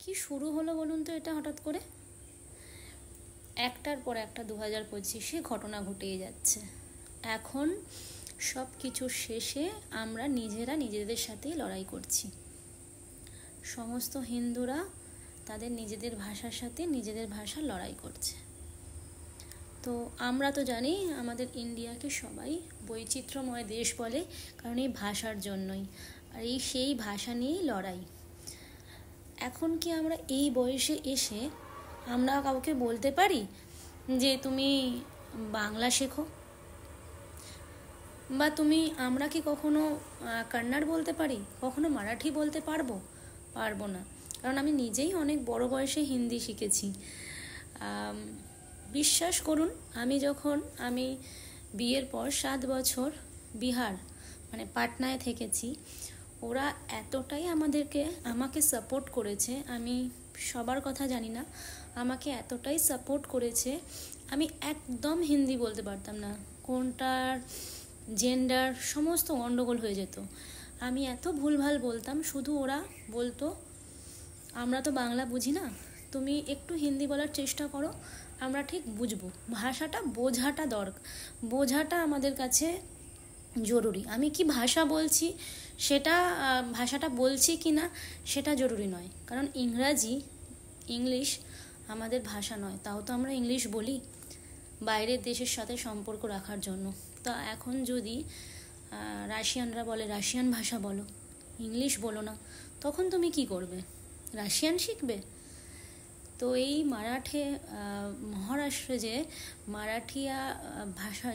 কি শুরু হলো বলুন তো এটা হঠাৎ করে? একটার পর একটা 2025-এ ঘটনা ঘটেই যাচ্ছে। এখন সব কিছুর শেষে আমরা নিজেরা নিজেদের সাথেই লড়াই করছি। সমস্ত হিন্দুরা তাদের নিজেদের ভাষার সাথে নিজেদের ভাষা লড়াই করছে। তো আমরা তো জানি আমাদের ইন্ডিয়াকে সবাই বৈচিত্র্যময় দেশ বলে, কারণ এই ভাষার জন্যই। আর সেই ভাষা নিয়েই লড়াই। এখন কি আমরা এই বয়সে এসে আমরা কাউকে বলতে পারি যে তুমি বাংলা শেখো? বা আমরা কি কখনো কন্নড় বলতে পারি? কখনো মারাঠি বলতে পারবো না, কারণ আমি নিজেই অনেক বড় বয়সে হিন্দি শিখেছি। বিশ্বাস করুন, আমি বিয়ের পর 7 বছর বিহার মানে পাটনায় থেকেছি। ওরা এতটাই আমাকে সাপোর্ট করেছে, আমি সবার কথা জানি না, আমাকে এতটাই সাপোর্ট করেছে। আমি একদম হিন্দি বলতে পারতাম না, কোনটার জেন্ডার সমস্ত গন্ডগোল হয়ে যেত। আমি এত ভুলভাল বলতাম, শুধু ওরা বলতো আমরা তো বাংলা বুঝি না, তুমি একটু হিন্দি বলার চেষ্টা করো, আমরা ঠিক বুঝবো। ভাষাটা বোঝাটা আমাদের কাছে জরুরি। আমি কি ভাষা বলছি ভাষাটা বলছি কি না সেটা জরুরি নয়, কারণ ইংলিশ আমাদের ভাষা নয়। তাও তো আমরা ইংলিশ বলি বাইরের দেশের সাথে সম্পর্ক রাখার জন্য। তা এখন যদি রাশিয়ানরা বলে রাশিয়ান ভাষা বলো, ইংলিশ বলো না, তখন তুমি কি করবে? রাশিয়ান শিখবে? তো এই মহারাষ্ট্রে যে মারাঠি ভাষা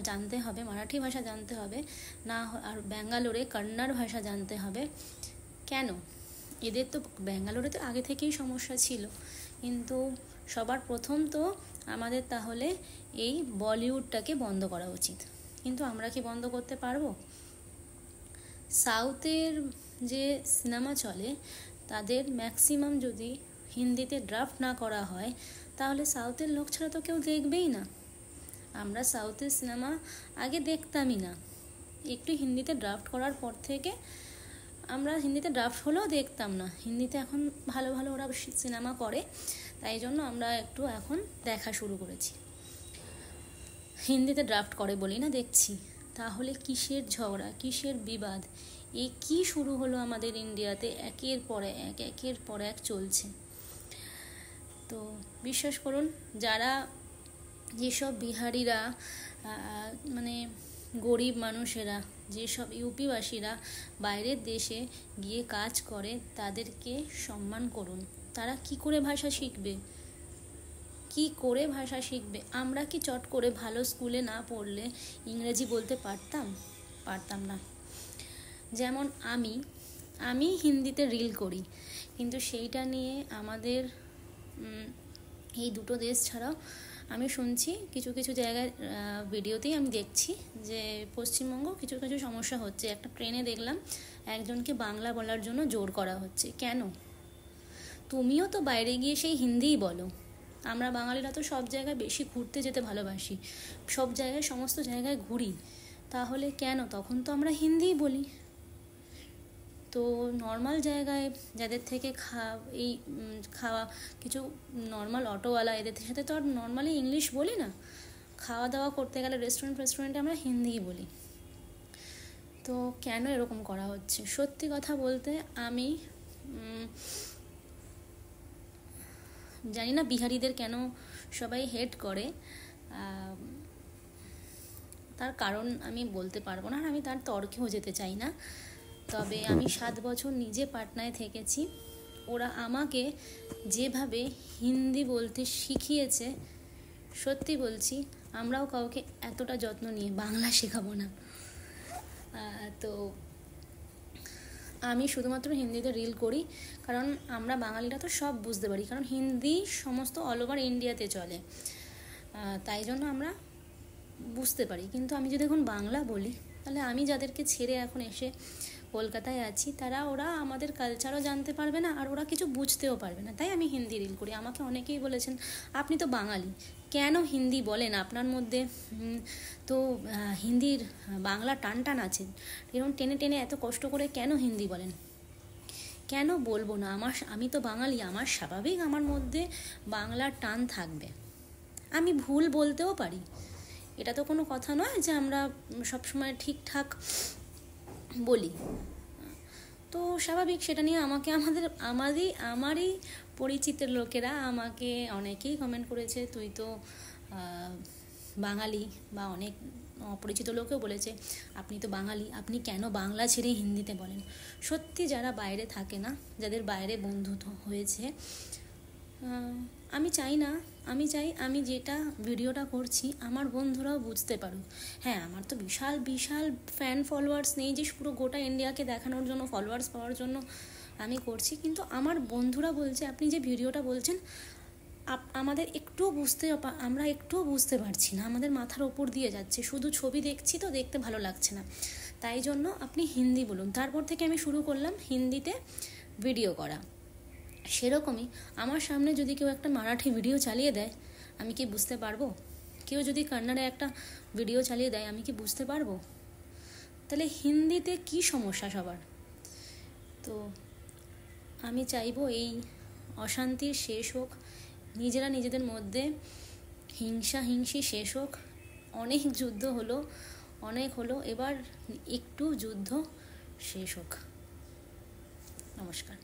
জানতে হবে না, আর ব্যাঙ্গালোরে কন্নড় ভাষা জানতে হবে কেন? এদের তো ব্যাঙ্গালোরে তো আগে থেকেই সমস্যা ছিল, কিন্তু সবার প্রথম তো আমাদের তাহলে এই বলিউডটাকে বন্ধ করা উচিত। কিন্তু আমরা কি বন্ধ করতে পারবো? সাউথের যে সিনেমা চলে তাদের ম্যাক্সিমাম যদি হিন্দিতে ড্রাফট না করা হয়, তাহলে সাউথের লোক ছাড়া তো কেউ দেখবেই না। আমরা সাউথের সিনেমা আগে দেখতামই না, একটু হিন্দিতে ড্রাফট করার পর থেকে আমরা হিন্দিতে ড্রাফট হলেও দেখতাম না। হিন্দিতে এখন ভালো ভালো ওরা সিনেমা করে, তাই জন্য আমরা একটু এখন দেখা শুরু করেছি। হিন্দিতে ড্রাফট করে বলি না, দেখছি। তাহলে কিসের ঝগড়া, কিসের বিবাদ? এই কি শুরু হলো আমাদের ইন্ডিয়াতে? একের পর এক চলছে। তো বিশ্বাস করুন, যেসব বিহারিরা মানে গরিব মানুষেরা, যেসব ইউপিবাসীরা বাইরের দেশে গিয়ে কাজ করে, তাদেরকে সম্মান করুন। তারা কি করে ভাষা শিখবে? আমরা কি চট করে ভালো স্কুলে না পড়লে ইংরেজি বলতে পারতাম না? যেমন আমি হিন্দিতে রিল করি, কিন্তু সেইটা নিয়ে আমাদের এই দুটো দেশ ছাড়াও আমি শুনছি কিছু কিছু জায়গায় ভিডিওতেই আমি দেখছি যে পশ্চিমবঙ্গ কিছু কিছু সমস্যা হচ্ছে। একটা ট্রেনে দেখলাম একজনকে বাংলা বলার জন্য জোর করা হচ্ছে। কেন? তুমিও তো বাইরে গিয়ে সেই হিন্দিই বলো। আমরা বাঙালিরা তো সব জায়গায় বেশি ঘুরতে যেতে ভালোবাসি, সমস্ত জায়গায় ঘুরি, তাহলে কেন তখন তো আমরা হিন্দিই বলি? তো নর্মাল জায়গায় যাদের থেকে খাওয়া কিছু নর্মাল অটোওয়ালা, এদের সাথে তো আর নর্মালি ইংলিশ বলি না। খাওয়া দাওয়া করতে গেলে রেস্টুরেন্টে আমরা হিন্দিই বলি। তো কেন এরকম করা হচ্ছে? সত্যি কথা বলতে আমি জানি না বিহারিদের কেন সবাই হেট করে, তার কারণ আমি বলতে পারবো না, আর আমি তার তর্কেও যেতে চাই না। তবে আমি 7 বছর নিজে পাটনায় থেকেছি। ওরা আমাকে যেভাবে হিন্দি বলতে শিখিয়েছে, সত্যি বলছি আমরাও কাউকে এতটা যত্ন নিয়ে বাংলা শেখাবো না। তো আমি শুধুমাত্র হিন্দিতে রিল করি, কারণ আমরা বাঙালিরা তো সব বুঝতে পারি, কারণ হিন্দি সমস্ত অল ওভার ইন্ডিয়াতে চলে, তাই জন্য আমরা বুঝতে পারি। কিন্তু আমি যদি এখন বাংলা বলি, তাহলে আমি যাদেরকে ছেড়ে এখন এসে কলকাতায় আছি, ওরা আমাদের কালচারও জানতে পারবে না, আর ওরা কিছু বুঝতেও পারবে না। তাই আমি হিন্দি রিল করি। আমাকে অনেকেই বলেছেন, আপনি তো বাঙালি, কেন হিন্দি বলেন? আপনার মধ্যে তো হিন্দির বাংলা টান আছে, এরকম টেনে টেনে এত কষ্ট করে কেন হিন্দি বলেন? কেন বলবো না? আমি তো বাঙালি, আমার স্বাভাবিক আমার মধ্যে বাংলার টান থাকবে। আমি ভুল বলতেও পারি, এটা তো কোনো কথা নয় যে আমরা সবসময় ঠিকঠাক বলি। তো স্বাভাবিক, সেটা নিয়ে আমাকে আমারই পরিচিতের লোকেরা আমাকে অনেকেই কমেন্ট করেছে, তুই তো বাঙালি, বা অনেক অপরিচিত লোকেও বলেছে আপনি তো বাঙালি, আপনি কেন বাংলা ছেড়ে হিন্দিতে বলেন। সত্যি যারা বাইরে থাকে না, যাদের বাইরে বন্ধুত্ব হয়েছে, আমি চাই আমি যেটা ভিডিওটা করছি আমার বন্ধুরাও বুঝতে পারুক। হ্যাঁ, আমার তো বিশাল বিশাল ফ্যান ফলোয়ার্স নেই যে পুরো গোটা ইন্ডিয়াকে দেখানোর জন্য, ফলোয়ার্স পাওয়ার জন্য আমি করছি, কিন্তু আমার বন্ধুরা বলছে আপনি যে ভিডিওটা বলছেন আমরা একটুও বুঝতে পারছি না, আমাদের মাথার ওপর দিয়ে যাচ্ছে, শুধু ছবি দেখছি তো দেখতে ভালো লাগছে না, তাই জন্য আপনি হিন্দি বলুন। তারপর থেকে আমি শুরু করলাম হিন্দিতে ভিডিও করা। সেরকমই আমার সামনে যদি কেউ একটা মারাঠি ভিডিও চালিয়ে দেয়, আমি কি বুঝতে পারবো? কেউ যদি কান্নাড়ে একটা ভিডিও চালিয়ে দেয়, আমি কি বুঝতে পারবো? তাহলে হিন্দিতে কি সমস্যা সবার? তো আমি চাইবো এই অশান্তির শেষ হোক, নিজেরা নিজেদের মধ্যে হিংসি শেষ হোক। অনেক যুদ্ধ হলো, এবার একটু যুদ্ধ শেষ হোক। নমস্কার।